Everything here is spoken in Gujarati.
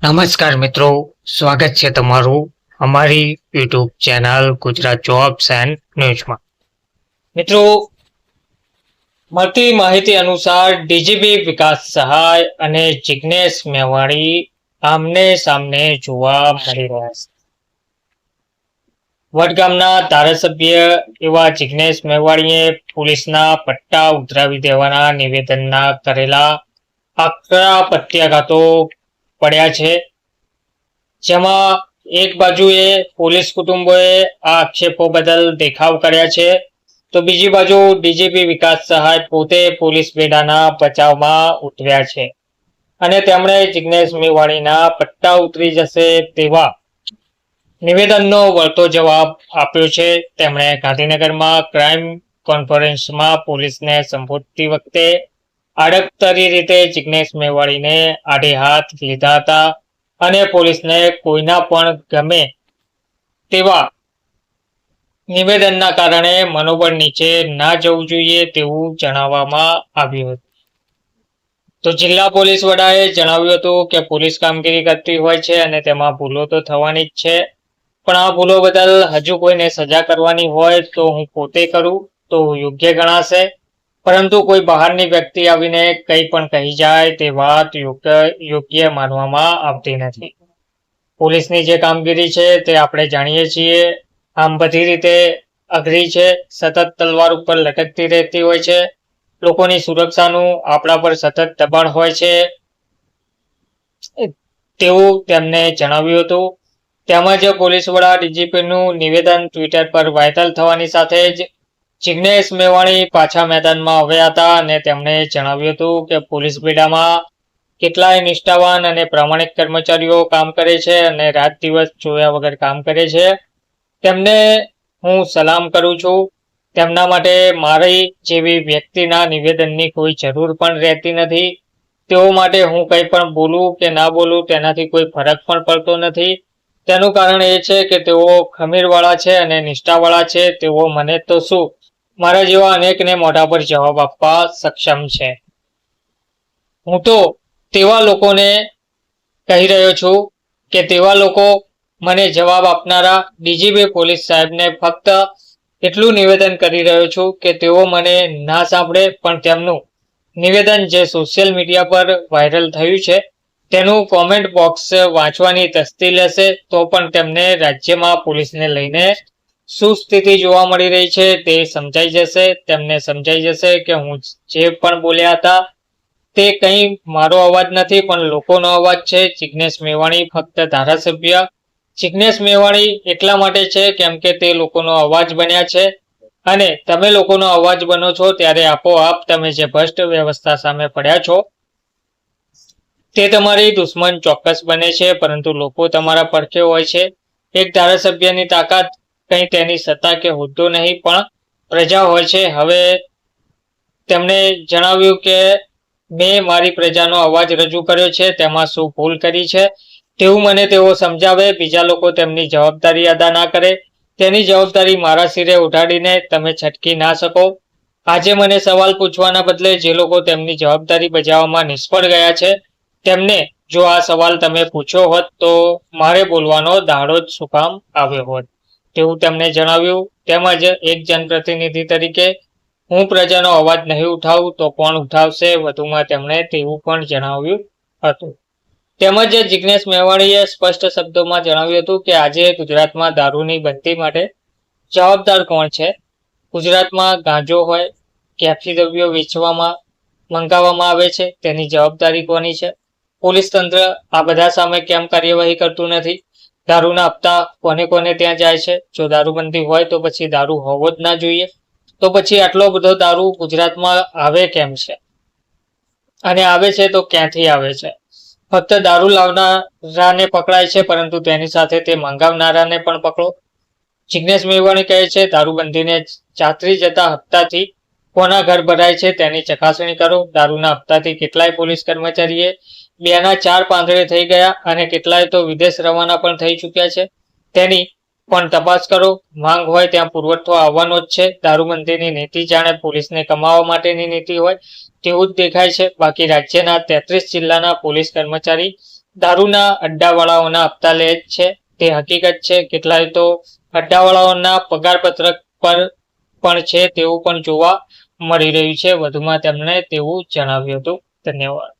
નમસ્કાર મિત્રો, સ્વાગત છે તમારું અમારી YouTube channel Gujarat jobs and ન્યૂઝમાં. મિત્રો, મળતી માહિતી અનુસાર ડીજીપી વિકાસ સહાય અને જિગ્નેશ મેવાણી આમને સામને જોવા મળી રહ્યા છે. વડગામના ધારાસભ્ય એવા જિગ્નેશ મેવાણીએ પોલીસના પટ્ટા ઉતરાવી દેવાના નિવેદનના કરેલા આકરા પ્રત્યાઘાતો પડ્યા છે, જેમાં એક બાજુએ પોલીસ કુટુંબોએ આ આક્ષેપો બદલ દેખાવ કર્યા છે, તો બીજી બાજુ ડીજીપી વિકાસ સહાય પોતે પોલીસ બેડાના બચાવમાં ઉતર્યા છે અને તેમણે જિગ્નેશ મેવાણીના પટ્ટા ઉતરી જશે તેવા નિવેદનનો વળતો જવાબ આપ્યો છે. તેમણે ગાંધીનગરમાં ક્રાઇમ કોન્ફરન્સમાં પોલીસને સંબોધતી વખતે આડકતરી રીતે જિગ્નેશ મેવાણીને આડે હાથ લીધા હતા અને પોલીસને કોઈના પણ ગમે તેવા નિવેદનના કારણે મનોબળ નીચે ના જવું જોઈએ તેવું જણાવવામાં આવ્યું હતું. તો જિલ્લા પોલીસ વડાએ જણાવ્યું હતું કે પોલીસ કામગીરી કરતી હોય છે અને તેમાં ભૂલો તો થવાની જ છે, પણ આ ભૂલો બદલ હજુ કોઈને સજા કરવાની હોય તો હું પોતે કરું તો યોગ્ય ગણાશે, પરંતુ કોઈ બહારની વ્યક્તિ આવીને કંઈ પણ કહી જાય તે વાત યોગ્ય માનવામાં આવતી નથી. પોલીસની જે કામગીરી છે તે આપણે જાણીએ છીએ, આમ બધી રીતે અઘરી છે, સતત તલવાર ઉપર લટકતી રહેતી હોય છે, લોકોની સુરક્ષાનું આપણા પર સતત દબાણ હોય છે તેવું તેમને જણાવ્યું હતું. તેમજ પોલીસ વડા ડીજીપીનું નિવેદન ટ્વિટર પર વાયરલ થવાની સાથે જ જિગ્નેશ મેવાણી પાછા મેદાનમાં આવ્યા હતા અને તેમણે જણાવ્યું હતું કે પોલીસ બેડામાં કેટલાય નિષ્ઠાવાન અને પ્રામાણિક કર્મચારીઓ કામ કરે છે અને રાત દિવસ જોયા વગર કામ કરે છે. તેમને હું સલામ કરું છું. તેમના માટે મારી જેવી વ્યક્તિના નિવેદનની કોઈ જરૂર પણ રહેતી નથી. તેઓ માટે હું કંઈ પણ બોલું કે ના બોલું તેનાથી કોઈ ફરક પણ પડતો નથી. તેનું કારણ એ છે કે તેઓ ખમીરવાળા છે અને નિષ્ઠાવાળા છે. તેઓ મને તો શું, મારા જેવા અનેકને મોઢા પર જવાબ આપવા સક્ષમ છે. હું તો તેવા લોકોને કહી રહ્યો છું કે તેવા લોકો મને જવાબ આપનારા ડીજીપી પોલીસ સાહેબને ફક્ત એટલું નિવેદન કરી રહ્યો છું કે તેઓ મને ના સાંભળે, પણ તેમનું નિવેદન જે સોશિયલ મીડિયા પર વાયરલ થયું છે તેનું કોમેન્ટ બોક્સ વાંચવાની તસ્દી લેશે તો પણ તેમને રાજ્યમાં પોલીસને લઈને શું સ્થિતિ જોવા મળી રહી છે તે સમજાઈ જશે. તેમને સમજાઈ જશે કે હું જે પણ બોલ્યા હતા તે કંઈ મારો અવાજ નથી પણ લોકોનો અવાજ છે. જિગ્નેશ મેવાણી ફક્ત ધારાસભ્ય જિગ્નેશ મેવાણી એટલા માટે છે કેમ કે તે લોકોનો અવાજ બન્યા છે અને તમે લોકોનો અવાજ બનો છો ત્યારે આપોઆપ તમે જે ભ્રષ્ટ વ્યવસ્થા સામે પડ્યા છો તે તમારી દુશ્મન ચોક્કસ બને છે, પરંતુ લોકો તમારા પડખે હોય છે. એક ધારાસભ્યની તાકાત કંઈ તેની સત્તા કે હોદ્દો નહીં પણ પ્રજા હોય છે. હવે તેમણે જણાવ્યું કે મેં મારી પ્રજાનો અવાજ રજૂ કર્યો છે, તેમાં શું ભૂલ કરી છે તેવું મને તેઓ સમજાવે. બીજા લોકો તેમની જવાબદારી અદા ના કરે તેની જવાબદારી મારા સિરે ઉઠાડીને તમે છટકી ના શકો. આજે મને સવાલ પૂછવાના બદલે જે લોકો તેમની જવાબદારી બજાવવામાં નિષ્ફળ ગયા છે તેમને જો આ સવાલ તમે પૂછ્યો હોત તો મારે બોલવાનો દાડો જ શું કામ આવ્યો હોત તેવું તેમણે જણાવ્યું. તેમજ એક જનપ્રતિનિધિ તરીકે હું પ્રજાનો અવાજ નહીં ઉઠાવું તો કોણ ઉઠાવશે, વધુમાં તેમણે તેવું પણ જણાવ્યું હતું. તેમજ જિગ્નેશ મેવાણીએ સ્પષ્ટ શબ્દોમાં જણાવ્યું હતું કે આજે ગુજરાતમાં દારૂની બંધી માટે જવાબદાર કોણ છે. ગુજરાતમાં ગાંજો હોય, કેફી દ્રવ્યો વેચવામાં મંગાવવામાં આવે છે, તેની જવાબદારી કોની છે. પોલીસ તંત્ર આ બધા સામે કેમ કાર્યવાહી કરતું નથી. દારૂના હપ્તા કોને કોને ત્યાં જાય છે. જો દારૂબંધી હોય તો પછી દારૂ હોવો જ ના જોઈએ, તો પછી આટલો બધો દારૂ ગુજરાતમાં આવે કેમ છે અને આવે છે તો ક્યાંથી આવે છે. ફક્ત દારૂ લાવનારાને પકડાય છે પરંતુ તેની સાથે તે મંગાવનારાને પણ પકડો. જિગ્નેશ મેવાણી કહે છે દારૂબંધીને ચાતરી જતા હપ્તાથી કોના ઘર ભરાય છે તેની ચકાસણી કરો. દારૂના હપ્તાથી કેટલાય પોલીસ કર્મચારીએ 2 ના 4 પાંદડે થઈ ગયા અને કેટલાય તો વિદેશ રવાના પણ થઈ ચૂક્યા છે, તેની પણ તપાસ કરો. માંગ હોય ત્યાં પુરવઠો આવવાનો જ છે. દારૂબંધીની નીતિ જાણે પોલીસને કમાવા માટેની નીતિ હોય તેવું જ દેખાય છે. બાકી રાજ્યના 33 જિલ્લાના પોલીસ કર્મચારી દારૂના અડ્ડાવાળાઓના હપ્તા લે જ છે તે હકીકત છે. કેટલાય તો અડ્ડાવાળાઓના પગાર પત્રક પર પણ છે તેવું પણ જોવા મળી રહ્યું છે. વધુમાં તેમણે તેવું જણાવ્યું હતું. ધન્યવાદ.